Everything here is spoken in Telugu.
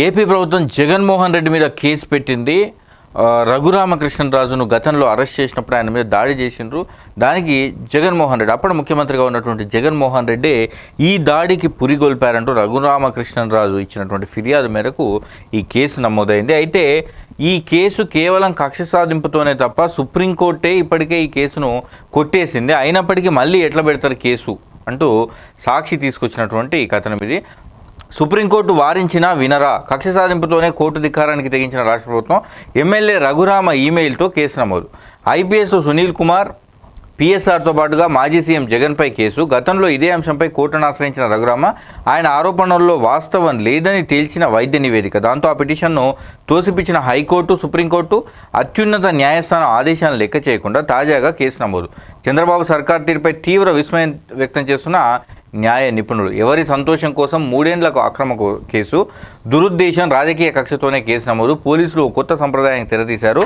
ఏపీ ప్రభుత్వం జగన్మోహన్ రెడ్డి మీద కేసు పెట్టింది. రఘురామకృష్ణరాజును గతంలో అరెస్ట్ చేసినప్పుడు ఆయన మీద దాడి చేసిండ్రు. దానికి జగన్మోహన్ రెడ్డి, అప్పుడు ముఖ్యమంత్రిగా ఉన్నటువంటి జగన్మోహన్ రెడ్డి ఈ దాడికి పురిగొల్పారంటూ రఘురామకృష్ణరాజు ఇచ్చినటువంటి ఫిర్యాదు మేరకు ఈ కేసు నమోదైంది. అయితే ఈ కేసు కేవలం కక్ష సాధింపుతోనే తప్ప సుప్రీంకోర్టే ఇప్పటికే ఈ కేసును కొట్టేసింది. అయినప్పటికీ మళ్ళీ ఎట్లా పెడతారు కేసు అంటూ సాక్షి తీసుకొచ్చినటువంటి కథనం ఇది. సుప్రీంకోర్టు వారించినా వినరా, కక్ష సాధింపుతోనే కోర్టు ధిక్కారానికి తెగించిన రాష్ట్ర ప్రభుత్వం. ఎమ్మెల్యే రఘురామ ఈమెయిల్తో కేసు నమోదు. ఐపీఎస్లో సునీల్ కుమార్, పిఎస్ఆర్తో పాటుగా మాజీ సీఎం జగన్పై కేసు. గతంలో ఇదే అంశంపై కోర్టును ఆశ్రయించిన రఘురామ ఆయన ఆరోపణల్లో వాస్తవం లేదని తేల్చిన వైద్య నివేదిక. దాంతో ఆ పిటిషన్ను తోసిపుచ్చిన హైకోర్టు, సుప్రీంకోర్టు అత్యున్నత న్యాయస్థానం ఆదేశాలను లెక్క చేయకుండా తాజాగా కేసు నమోదు. చంద్రబాబు సర్కార్ తీరుపై తీవ్ర విస్మయం వ్యక్తం చేస్తున్న న్యాయ నిపుణులు. ఎవరి సంతోషం కోసం 3 ఏళ్లకు అక్రమ కేసు, దురుద్దేశం, రాజకీయ కక్షతోనే కేసు నమోదు. పోలీసులు కొత్త సంప్రదాయానికి తెరతీశారు.